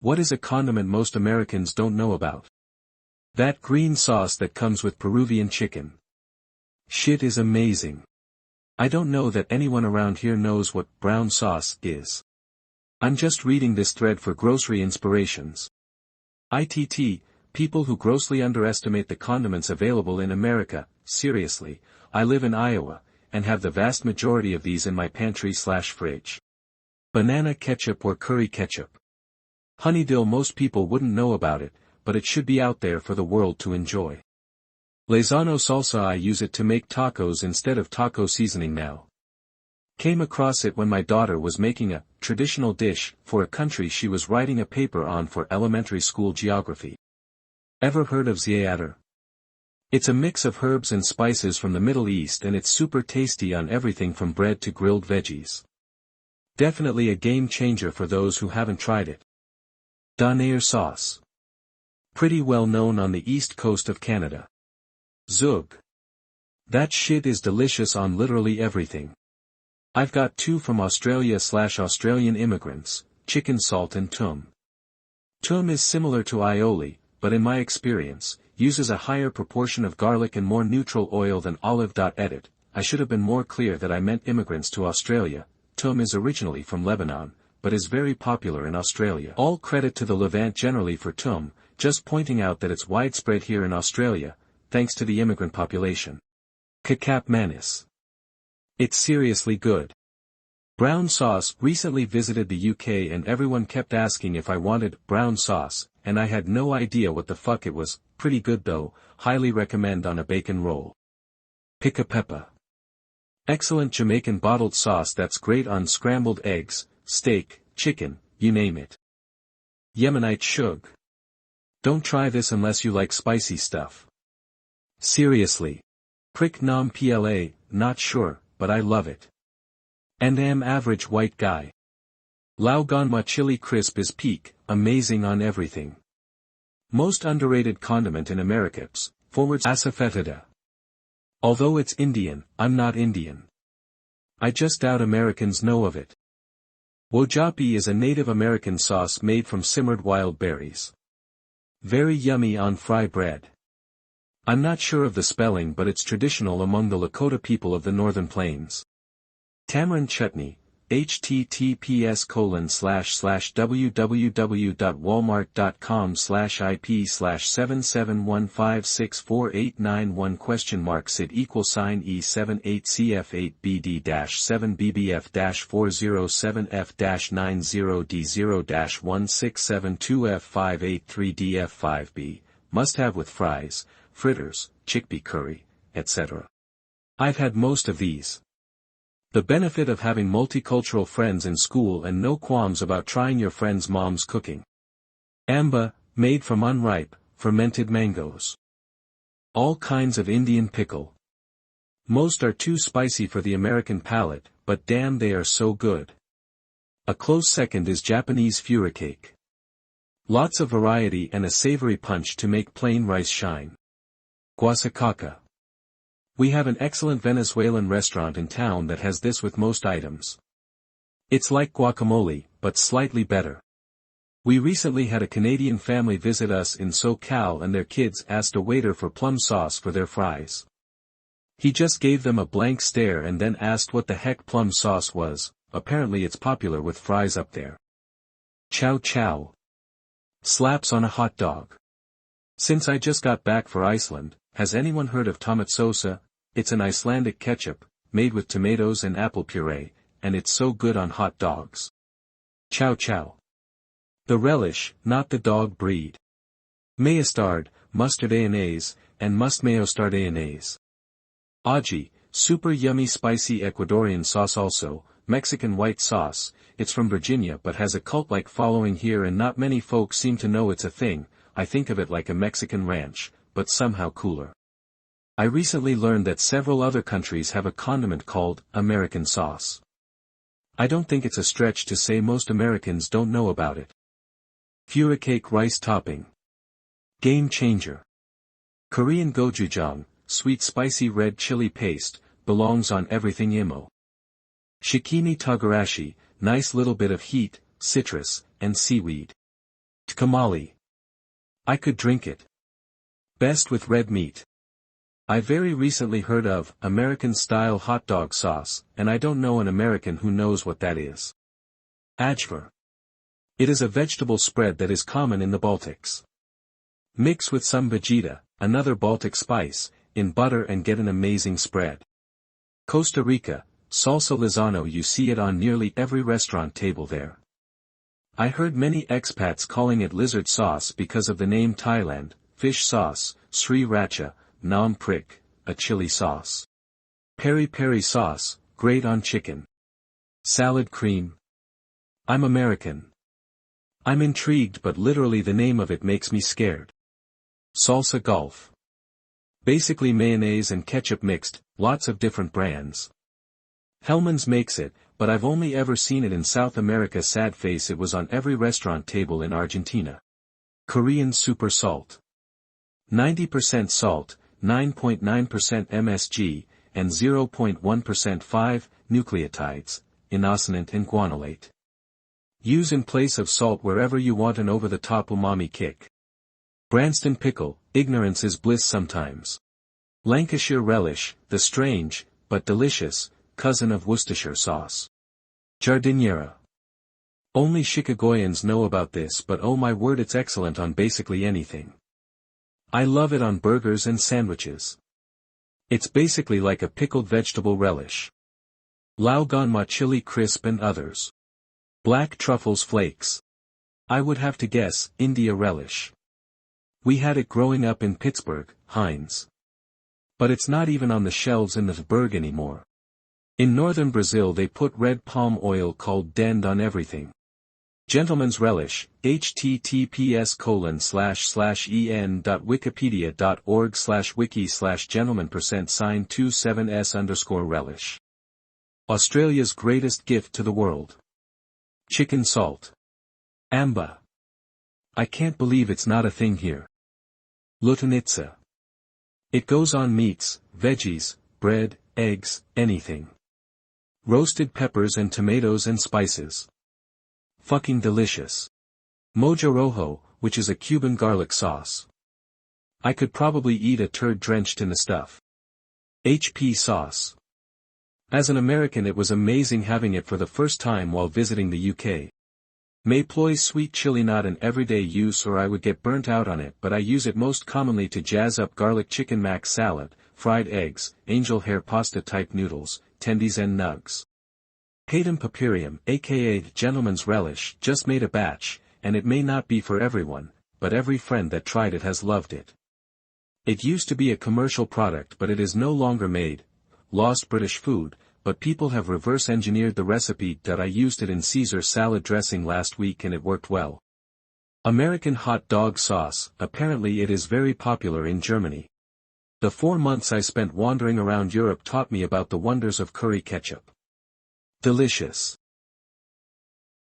What is a condiment most Americans don't know about? That green sauce that comes with Peruvian chicken. Shit is amazing. I don't know that anyone around here knows what brown sauce is. I'm just reading this thread for grocery inspirations. ITT, people who grossly underestimate the condiments available in America. Seriously, I live in Iowa, and have the vast majority of these in my pantry/fridge. Banana ketchup or curry ketchup. Honeydill, most people wouldn't know about it, but it should be out there for the world to enjoy. Lezano salsa, I use it to make tacos instead of taco seasoning now. Came across it when my daughter was making a traditional dish for a country she was writing a paper on for elementary school geography. Ever heard of za'atar? It's a mix of herbs and spices from the Middle East, and it's super tasty on everything from bread to grilled veggies. Definitely a game changer for those who haven't tried it. Donair sauce. Pretty well known on the east coast of Canada. Zug. That shit is delicious on literally everything. I've got two from Australia/Australian immigrants, chicken salt and tum. Tum is similar to aioli, but in my experience, uses a higher proportion of garlic and more neutral oil than olive. Edit, I should have been more clear that I meant immigrants to Australia. Tum is originally from Lebanon, but is very popular in Australia. All credit to the Levant generally for tum, just pointing out that it's widespread here in Australia, thanks to the immigrant population. Kecap manis. It's seriously good. Brown sauce. Recently visited the UK and everyone kept asking if I wanted brown sauce, and I had no idea what the fuck it was. Pretty good though, highly recommend on a bacon roll. Pica peppa. Excellent Jamaican bottled sauce that's great on scrambled eggs, steak, chicken, you name it. Yemenite shug. Don't try this unless you like spicy stuff. Seriously. Prick nom pla, not sure, but I love it. And am average white guy. Lao Ganma chili crisp is peak, amazing on everything. Most underrated condiment in Americas, forwards asafoetida. Although it's Indian, I'm not Indian. I just doubt Americans know of it. Wojapi is a Native American sauce made from simmered wild berries. Very yummy on fry bread. I'm not sure of the spelling, but it's traditional among the Lakota people of the Northern Plains. Tamarind chutney, https://www.walmart.com/ip/771564891 sid $E787BBF-407F-90D0-1672F583DF5B, must have with fries, fritters, chickpea curry, etc. I've had most of these. The benefit of having multicultural friends in school and no qualms about trying your friend's mom's cooking. Amba, made from unripe, fermented mangoes. All kinds of Indian pickle. Most are too spicy for the American palate, but damn they are so good. A close second is Japanese furikake. Lots of variety and a savory punch to make plain rice shine. Guasacaca. We have an excellent Venezuelan restaurant in town that has this with most items. It's like guacamole, but slightly better. We recently had a Canadian family visit us in SoCal and their kids asked a waiter for plum sauce for their fries. He just gave them a blank stare and then asked what the heck plum sauce was. Apparently it's popular with fries up there. Chow chow. Slaps on a hot dog. Since I just got back for Iceland, has anyone heard of tomatsosa? It's an Icelandic ketchup, made with tomatoes and apple puree, and it's so good on hot dogs. Chow chow. The relish, not the dog breed. Mayastard, mustard mayonnaise, and must mayostard mayonnaise. Aji, super yummy spicy Ecuadorian sauce, also Mexican white sauce. It's from Virginia but has a cult-like following here and not many folks seem to know it's a thing. I think of it like a Mexican ranch, but somehow cooler. I recently learned that several other countries have a condiment called American sauce. I don't think it's a stretch to say most Americans don't know about it. Furikake rice topping. Game changer. Korean gochujang, sweet spicy red chili paste, belongs on everything imo. Shikini togarashi, nice little bit of heat, citrus, and seaweed. Tamale. I could drink it. Best with red meat. I very recently heard of American-style hot dog sauce, and I don't know an American who knows what that is. Ajvar. It is a vegetable spread that is common in the Baltics. Mix with some vegeta, another Baltic spice, in butter and get an amazing spread. Costa Rica, salsa Lizano. You see it on nearly every restaurant table there. I heard many expats calling it lizard sauce because of the name. Thailand, fish sauce, sriracha, nam prik, a chili sauce. Peri peri sauce, great on chicken. Salad cream. I'm American. I'm intrigued, but literally the name of it makes me scared. Salsa Gulf. Basically mayonnaise and ketchup mixed, lots of different brands. Hellmann's makes it, but I've only ever seen it in South America. Sad face, it was on every restaurant table in Argentina. Korean super salt. 90% salt, 9.9% MSG, and 0.1% 5-nucleotides, inosonate and guanylate. Use in place of salt wherever you want an over-the-top umami kick. Branston pickle, ignorance is bliss sometimes. Lancashire relish, the strange, but delicious, cousin of Worcestershire sauce. Jardiniera. Only Chicagoans know about this, but oh my word, it's excellent on basically anything. I love it on burgers and sandwiches. It's basically like a pickled vegetable relish. Lauganma chili crisp and others. Black truffles flakes. I would have to guess, India relish. We had it growing up in Pittsburgh, Heinz. But it's not even on the shelves in the burg anymore. In northern Brazil they put red palm oil called dend on everything. Gentleman's relish, https://en.wikipedia.org/wiki/gentleman%27s_relish. Australia's greatest gift to the world. Chicken salt. Amba. I can't believe it's not a thing here. Lutenitsa. It goes on meats, veggies, bread, eggs, anything. Roasted peppers and tomatoes and spices. Fucking delicious. Mojo Rojo, which is a Cuban garlic sauce. I could probably eat a turd drenched in the stuff. HP sauce. As an American it was amazing having it for the first time while visiting the UK. Mayploy's sweet chili, not an everyday use or I would get burnt out on it, but I use it most commonly to jazz up garlic chicken mac salad, fried eggs, angel hair pasta type noodles, tendies and nugs. Hatum papirium, aka gentleman's relish, just made a batch, and it may not be for everyone, but every friend that tried it has loved it. It used to be a commercial product but it is no longer made. Lost British food, but people have reverse engineered the recipe. I used it in Caesar salad dressing last week and it worked well. American hot dog sauce, apparently it is very popular in Germany. The 4 months I spent wandering around Europe taught me about the wonders of curry ketchup. Delicious.